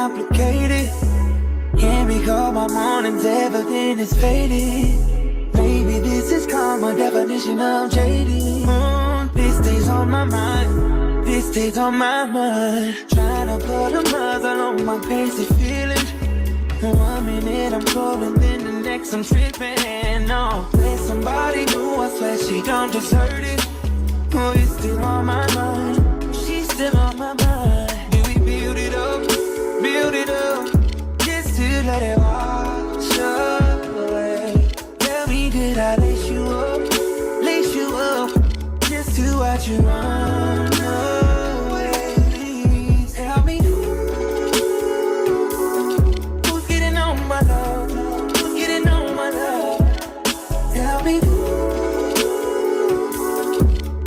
complicated. Can't recall my mornings, everything is faded. Maybe this is called my definition of jaded. This stays on my mind, this stays on my mind. Trying to put a muzzle on my basic feelings. 1 minute I'm cold, then the next I'm tripping. No, there's somebody new, I swear she don't deserve it. Oh, it's still on my mind, she's still on my mind. Do we build it up, just to let it wash away? Tell me, did I lace you up, just to watch you run away? Please tell me, who's getting on my love? Who's getting on my love? Tell me,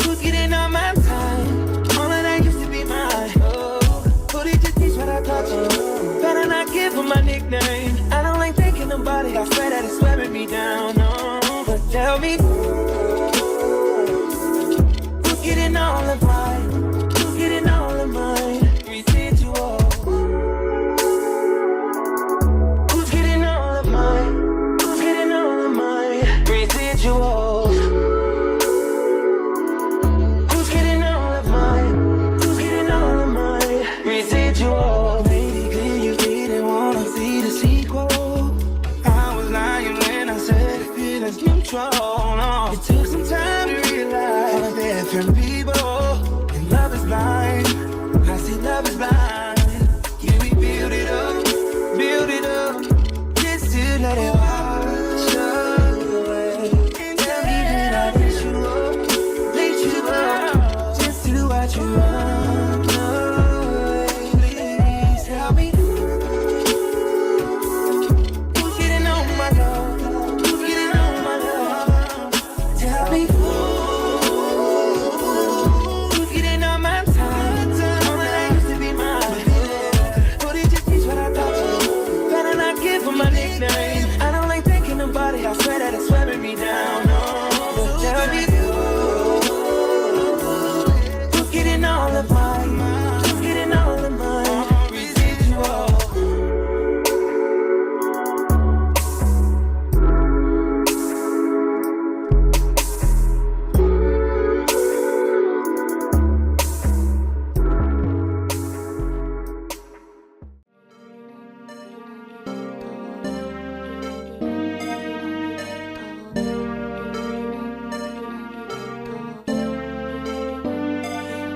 who's getting on my time? All of that used to be mine. Oh, but it just teach what I taught you. Better not give her my nickname. I don't like thinking about it. I swear that it's wearing me down. No, but tell me, who's getting all of mine? Who's getting all of mine? Residual. Who's getting all of mine? Who's getting all of mine? Residual. Who's getting all of mine? Who's getting all of mine? Residual. Made it clear you didn't wanna see the sequel. I was lying when I said the feeling's mutual. No, it took some time to realize all of different people. And love is blind. I see love is blind. Can we build it up, just to let it wash away? Tell me, did I lace you up, just to watch you run away? Please tell me, who's getting on my love? Who's getting on my love? Tell me, who's getting on my time? All that I used to be mine. But it just teach what I taught you. Better not give her my nickname. I don't like thinking about it. I swear that it's wearing me down. No, but tell me, who's getting all of mine? Who's getting all of mine? Residual.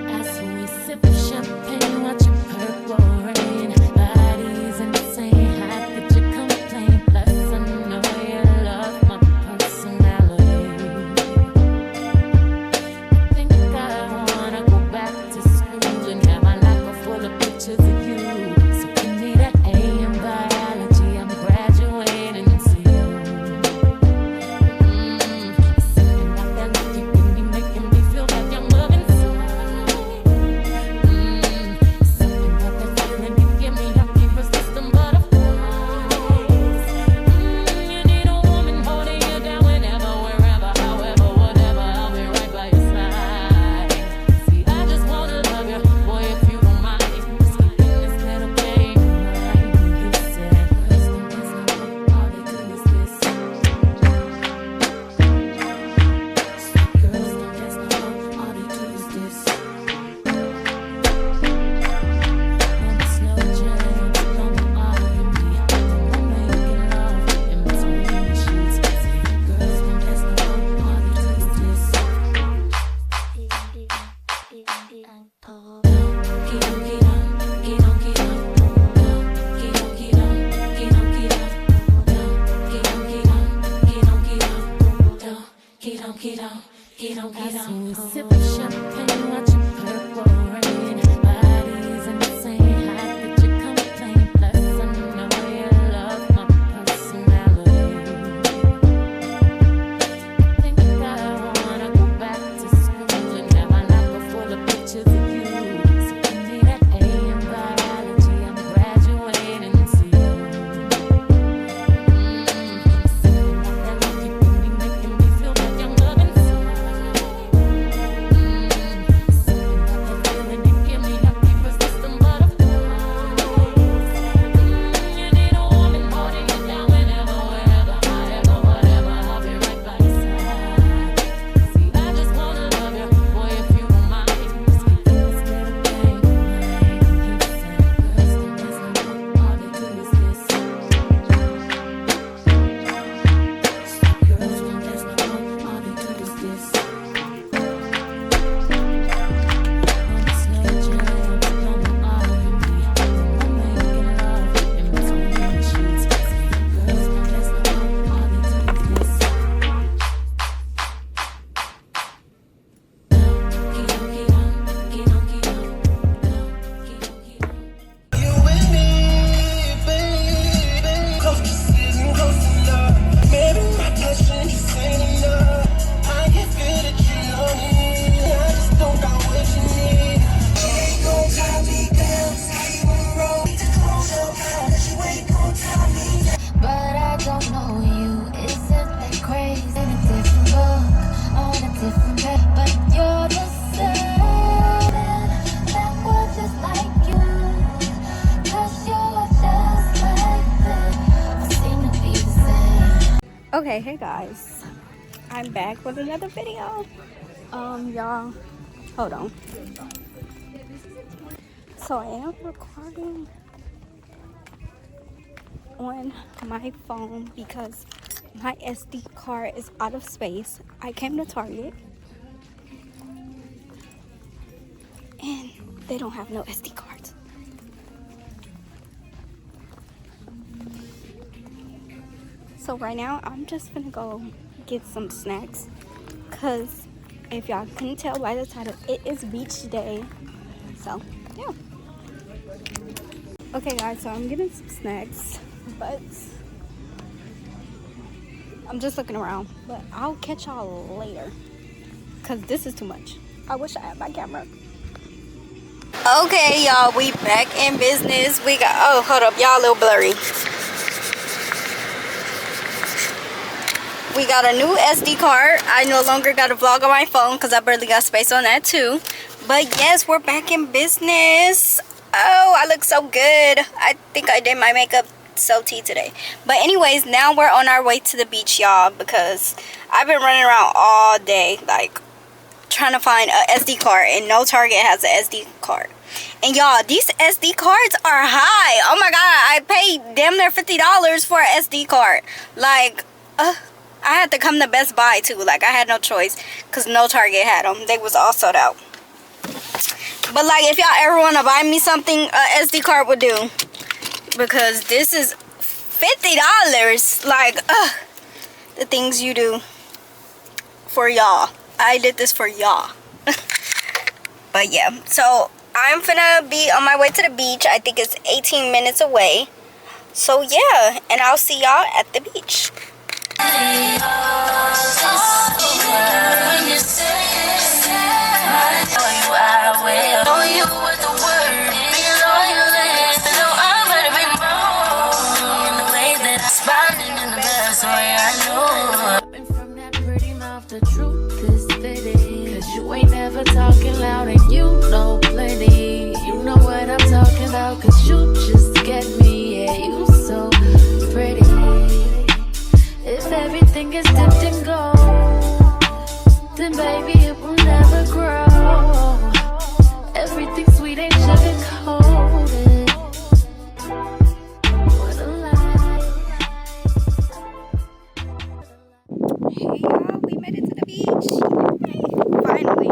As we sip champagne, watching purple rain, bodies insane. How could you complain? Plus, I know you love my personality. I think I wanna go back to school and have my life full of pictures of you. So give me that A in biology. I'm graduating soon. Something about that look you give me, making me feel like I'm loving inside. Something about that feeling you give me, I can't resist them butterflies. You need a woman holding you down whenever, wherever, however, whatever. I'll be right by your side. See, I just wanna love you, boy, if you don't mind. Just keeping this little game right. He said, girls don't listen, all they do is this. Girls don't listen, all they do is this. When the snow jams, don't bother me. When we're making love in between the sheets. See, girls don't listen, all they do is this. As we sip champagne, watching purple rain, bodies insane. How could you complain? Plus, I know you love my personality. I think I wanna go back to school and have my life full of pictures of you. So give me that A in biology. I'm graduating soon. Something about that look you give me, making me feel like I'm loving inside. Something about that feeling Okay, hey guys, I'm back with another video. Y'all, hold on. So I am recording on my phone because my SD card is out of space. I came to Target and they don't have no SD cards. So right now I'm just gonna go get some snacks, cause if y'all couldn't tell by the title, it is beach day. So yeah. Okay guys, so I'm getting some snacks, but I'm just looking around. But I'll catch y'all later, cause this is too much. I wish I had my camera. Okay y'all, we back in business. We got, oh hold up, y'all a little blurry. We got a new SD card. I no longer got a vlog on my phone because I barely got space on that too. But yes, we're back in business. Oh, I look so good. I think I did my makeup so tea today. But anyways, now we're on our way to the beach, y'all, because I've been running around all day, like, trying to find a SD card, and no Target has an SD card. And y'all, these SD cards are high. Oh my god, I paid damn near $50 for an SD card. Like, I had to come to Best Buy too. Like, I had no choice because no Target had them. They was all sold out. But like, if y'all ever want to buy me something, a SD card would do, because this is $50. Like, the things you do for y'all. I did this for y'all. But yeah, so I'm finna be on my way to the beach. I think it's 18 minutes away. So yeah, and I'll see y'all at the beach. From that pretty mouth, the truth is fitting. Cause you ain't never talking loud and you know plenty. You know what I'm talking about, cause you just get me. Yeah, you so pretty. If everything is dipped in gold, then baby it will never grow. Everything sweet ain't sugar coated. What a lie. Hey y'all, we made it to the beach. Yay. Finally.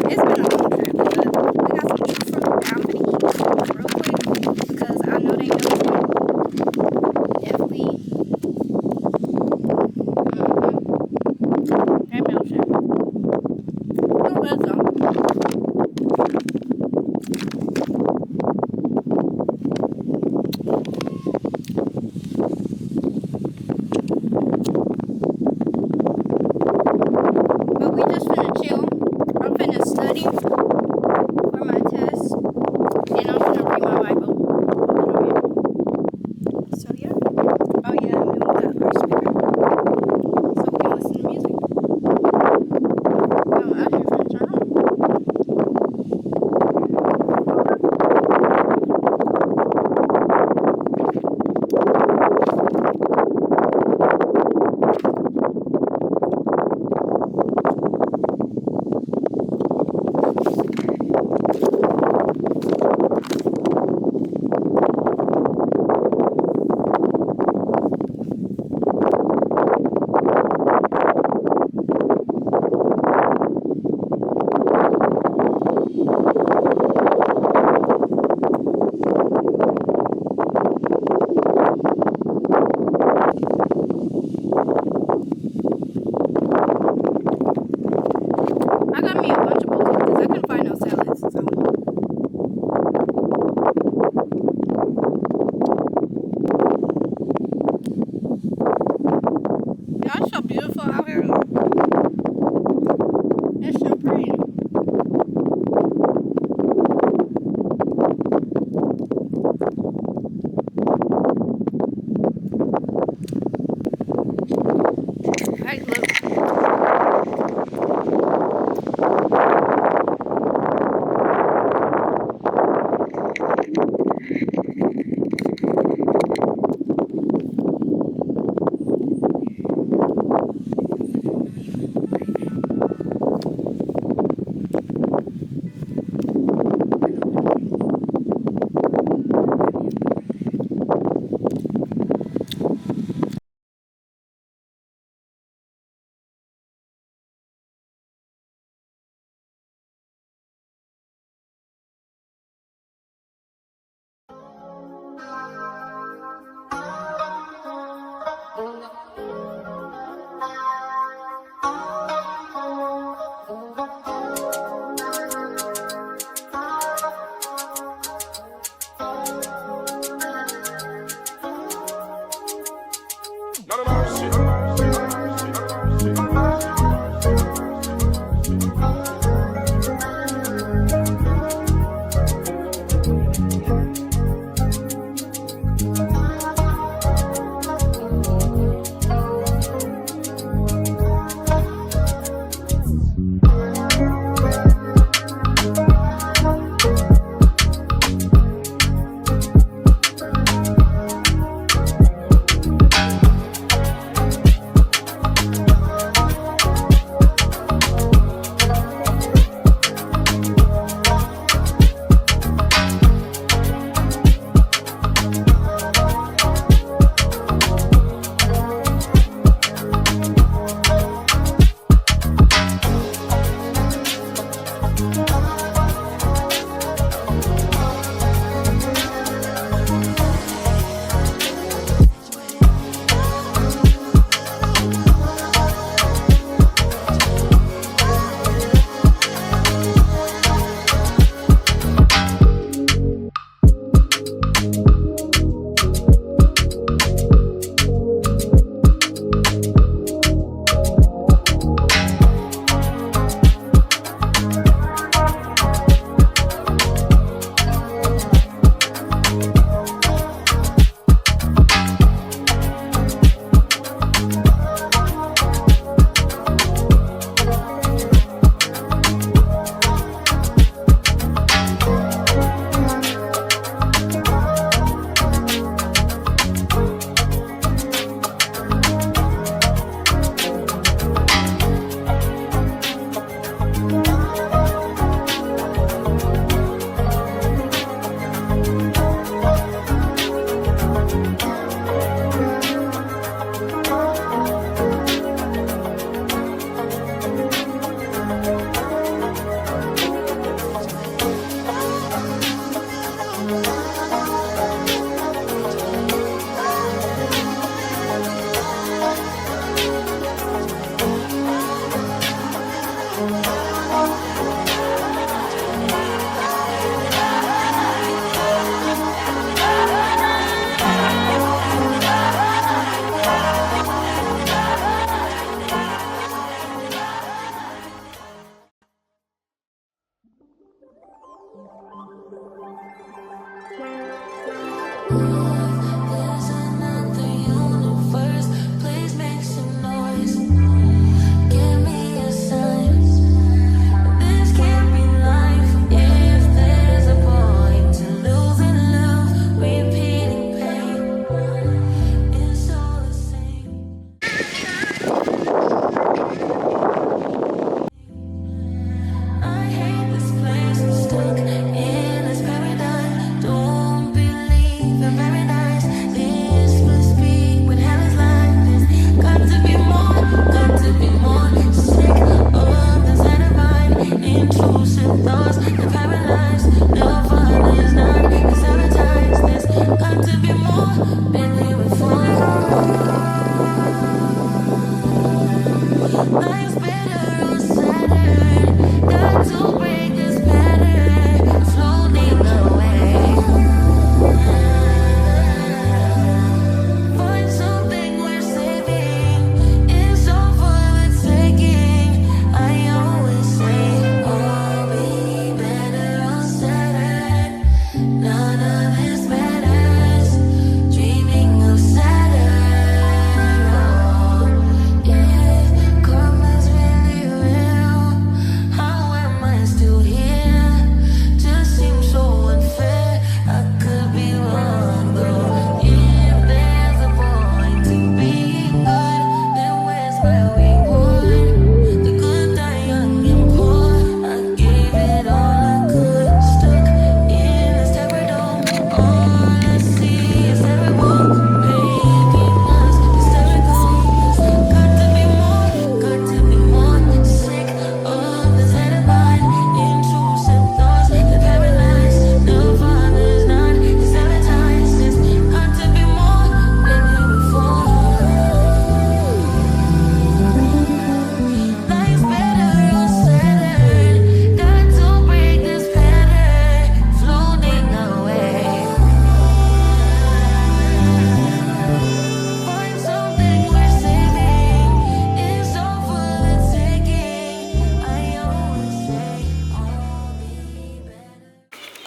It's been a long trip, but we got some juice from the I'm gonna eat real quick because I know they know if we that milkshake.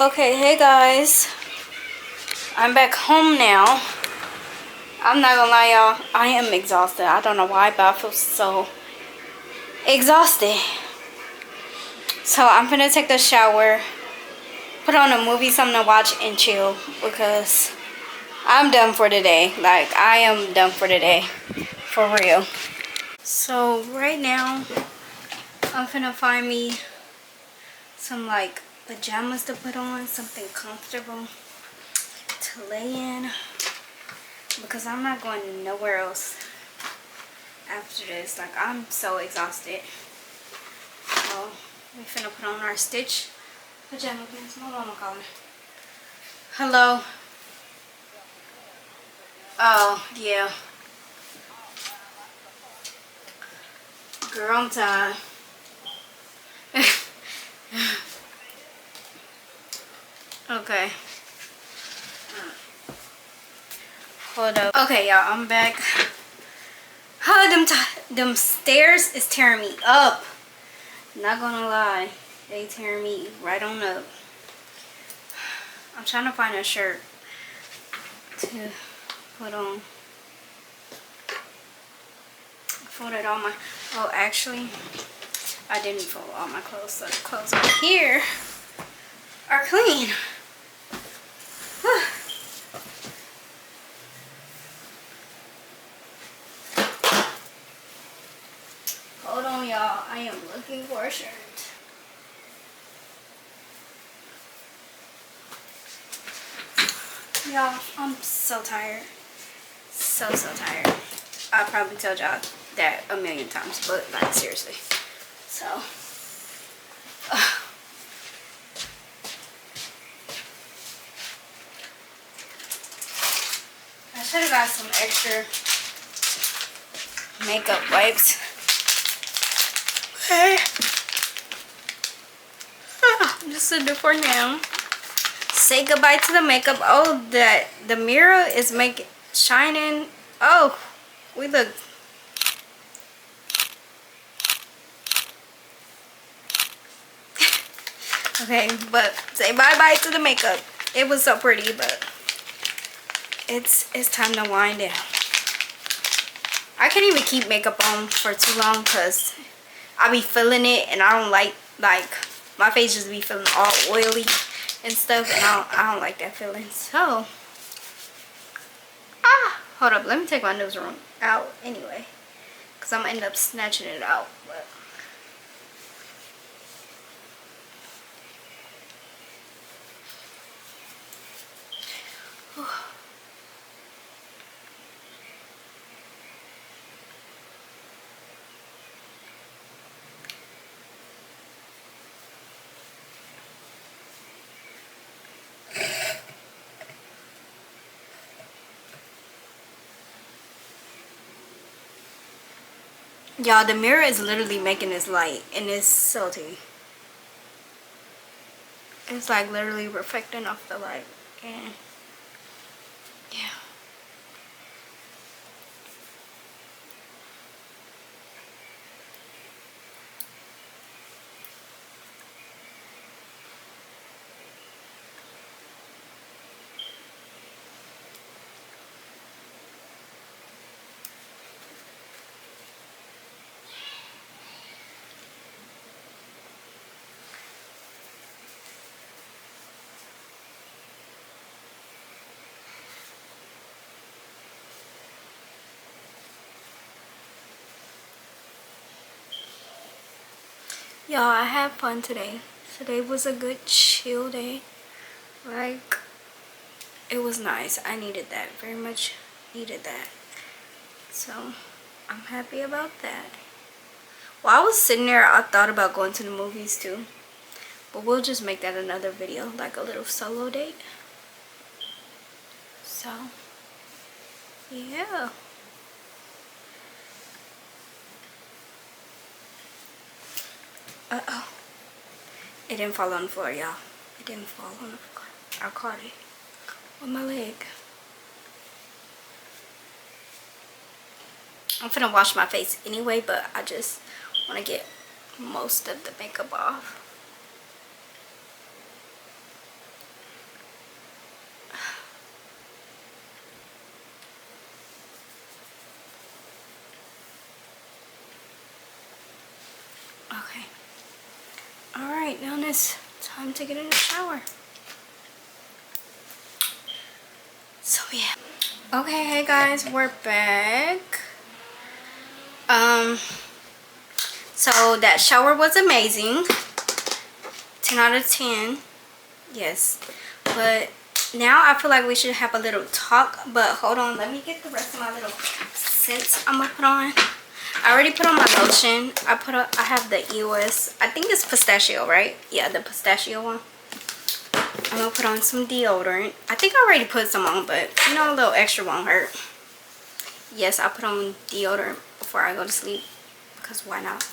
Okay, hey guys. I'm back home now. I'm not gonna lie, y'all. I am exhausted. I don't know why, but I feel so exhausted. So I'm gonna take a shower, put on a movie, something to watch, and chill because I'm done for today. Like, I am done for today. For real. So right now, I'm gonna find me some like pajamas to put on, something comfortable to lay in, because I'm not going nowhere else after this. Like, I'm so exhausted. So we finna put on our Stitch pajama pants. My mama calling. Hello. Oh yeah. Girl, I'm tired. Okay. Hold up. Okay, y'all, I'm back. Them stairs is tearing me up. Not gonna lie, they tear me right on up. I'm trying to find a shirt to put on. Folded all my. Oh, actually, I didn't fold all my clothes. So the clothes over here are clean. Whew. Hold on, y'all. I am looking for a shirt. Y'all, I'm so tired. So tired. I probably told y'all that a million times, but like seriously. So, I should have got some extra makeup wipes. Okay. Just to do for now. Say goodbye to the makeup. Oh, the mirror is making shining. Oh, we look. Okay, but say bye-bye to the makeup. It was so pretty, but it's time to wind down. I can't even keep makeup on for too long because I be feeling it, and I don't like my face just be feeling all oily and stuff, and I don't like that feeling. So hold up, let me take my nose ring out anyway, because I'm gonna end up snatching it out. But y'all, the mirror is literally making this light, and it's salty. It's like literally reflecting off the light, and yeah. Y'all, I had fun today. Today was a good chill day. Like, it was nice. I needed that. Very much needed that. So, I'm happy about that. While I was sitting there, I thought about going to the movies too. But we'll just make that another video. Like a little solo date. So, yeah. Uh-oh. It didn't fall on the floor, y'all. It didn't fall on the floor. I caught it with my leg. I'm finna wash my face anyway, but I just want to get most of the makeup off. Okay. Alright, now it's time to get in the shower. So yeah. Okay, hey guys, we're back. So that shower was amazing. 10 out of 10. Yes. But now I feel like we should have a little talk. But hold on, let me get the rest of my little scents I'm gonna put on. I already put on my lotion. I have the EOS. I think it's pistachio, right? Yeah, the pistachio one. I'm gonna put on some deodorant. I think I already put some on, but you know, a little extra won't hurt. Yes, I put on deodorant before I go to sleep, because why not?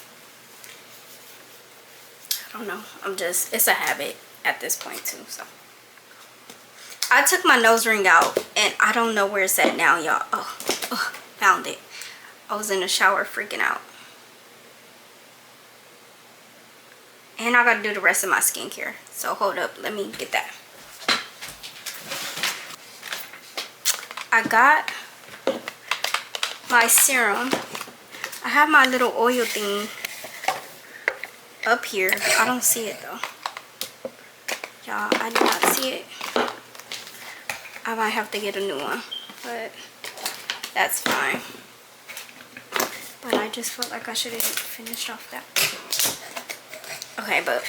I don't know. It's a habit at this point too. So I took my nose ring out and I don't know where it's at now, y'all. Oh, found it. I was in the shower freaking out. And I gotta do the rest of my skincare. So hold up, let me get that. I got my serum. I have my little oil thing up here. I don't see it though. Y'all, I do not see it. I might have to get a new one, but that's fine. But I just felt like I should have finished off that. Okay, but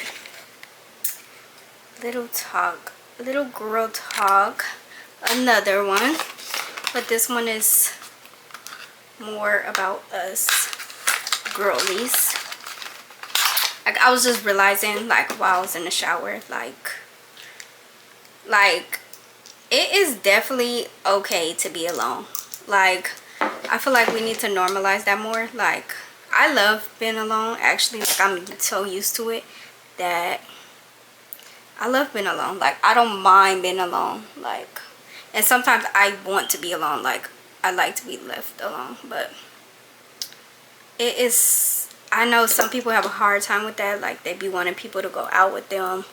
little girl talk, another one, but this one is more about us girlies. Like, I was just realizing, like, while I was in the shower, like it is definitely okay to be alone. Like, I feel like we need to normalize that more. Like, I love being alone, actually. Like, I'm so used to it that I love being alone. Like, I don't mind being alone. Like, and sometimes I want to be alone. Like, I like to be left alone. But it is, I know some people have a hard time with that. Like, they be wanting people to go out with them,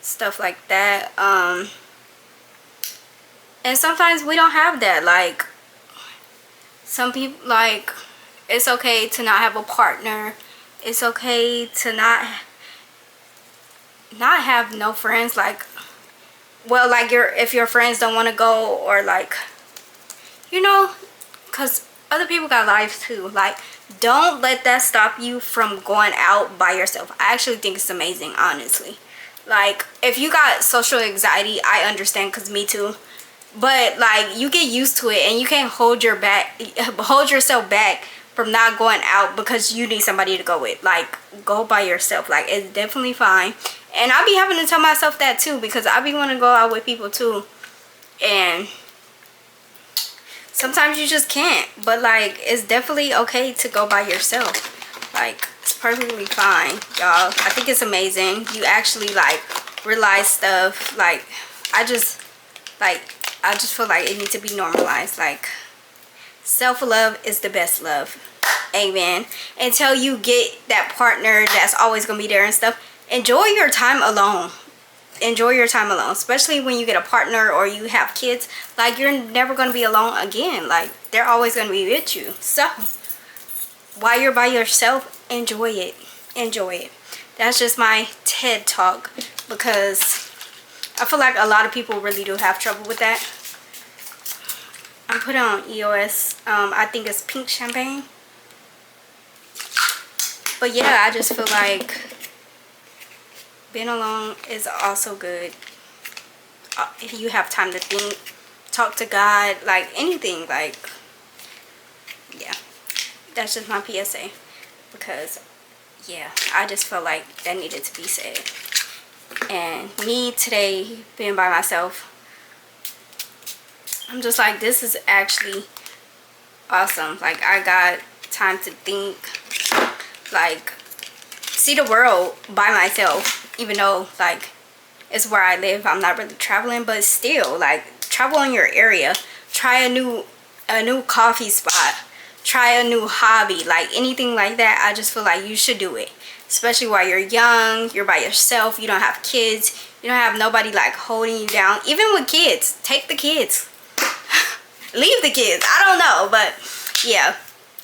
stuff like that. And sometimes we don't have that. Like, some people, like, it's okay to not have a partner. It's okay to not have no friends. Like, well, like, if your friends don't want to go, or like, you know, because other people got lives too. Like, don't let that stop you from going out by yourself. I actually think it's amazing, honestly. Like, if you got social anxiety, I understand, because me too. But like, you get used to it, and you can't hold yourself back from not going out because you need somebody to go with. Like, go by yourself. Like, it's definitely fine. And I be having to tell myself that too, because I be want to go out with people too, and sometimes you just can't. But like, it's definitely okay to go by yourself. Like, it's perfectly fine, y'all. I think it's amazing. You actually like realize stuff. Like, I just feel like it needs to be normalized. Like, self-love is the best love. Amen. Until you get that partner that's always gonna be there and stuff, enjoy your time alone. Enjoy your time alone, especially when you get a partner or you have kids. Like, you're never gonna be alone again. Like, they're always gonna be with you. So while you're by yourself, enjoy it. Enjoy it. That's just my TED talk, because I feel like a lot of people really do have trouble with that. I'm putting on EOS. I think it's pink champagne. But yeah, I just feel like being alone is also good. If you have time to think, talk to God, like anything, like, yeah. That's just my PSA. Because, yeah, I just felt like that needed to be said. And me today, being by myself, I'm just like, this is actually awesome. Like, I got time to think, like, see the world by myself. Even though, like, it's where I live, I'm not really traveling, but still, like, travel in your area. Try a new coffee spot. Try a new hobby. Like, anything like that, I just feel like you should do it. Especially while you're young, you're by yourself, you don't have kids, you don't have nobody like holding you down. Even with kids, take the kids. Leave the kids, I don't know, but yeah,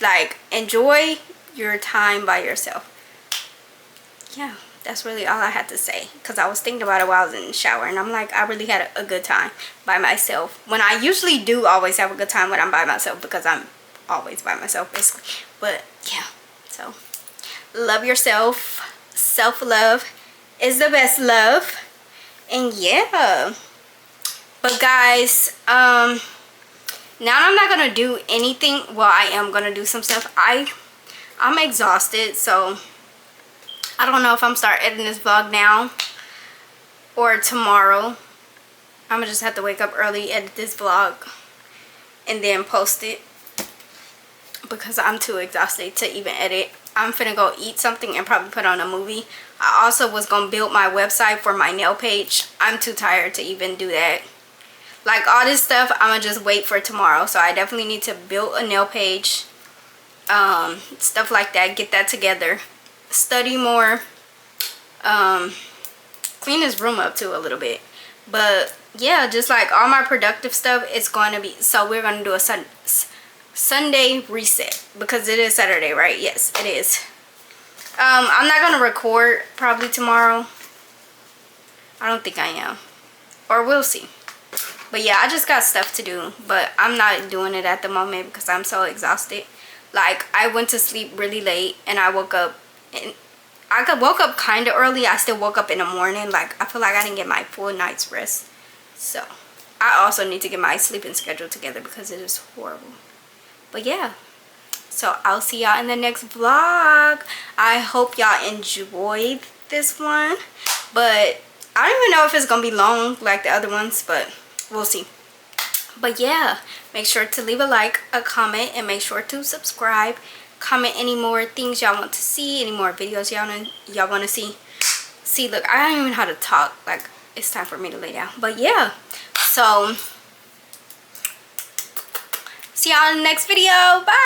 like, enjoy your time by yourself. yeah, that's really all I had to say, because I was thinking about it while I was in the shower, and I'm like, I really had a good time by myself, when I usually do always have a good time when I'm by myself, because I'm always by myself basically. But yeah, so love yourself. Self-love is the best love. And yeah, but guys, now I'm not gonna do anything. Well, I am gonna do some stuff. I'm exhausted, so I don't know if I'm start editing this vlog now or tomorrow. I'm gonna just have to wake up early, edit this vlog, and then post it, because I'm too exhausted to even edit. I'm finna go eat something and probably put on a movie. I also was gonna build my website for my nail page. I'm too tired to even do that. Like, all this stuff, I'm gonna just wait for tomorrow. So I definitely need to build a nail page, stuff like that, get that together, study more, clean this room up too a little bit. But yeah, just like all my productive stuff, it's going to be, so we're going to do a Sunday reset, because it is Saturday, right? Yes, it is. I'm not going to record probably tomorrow. I don't think I am, or we'll see. But yeah, I just got stuff to do, but I'm not doing it at the moment because I'm so exhausted. Like, I went to sleep really late, and I woke up, and I woke up kind of early. I still woke up in the morning. Like, I feel like I didn't get my full night's rest. So I also need to get my sleeping schedule together, because it is horrible. But yeah, so I'll see y'all in the next vlog. I hope y'all enjoyed this one, but I don't even know if it's gonna be long like the other ones, but we'll see. But yeah, make sure to leave a like, a comment, and make sure to subscribe. Comment any more things y'all want to see, any more videos y'all want to see. See, look, I don't even know how to talk. Like, it's time for me to lay down. But yeah, so see y'all in the next video. Bye.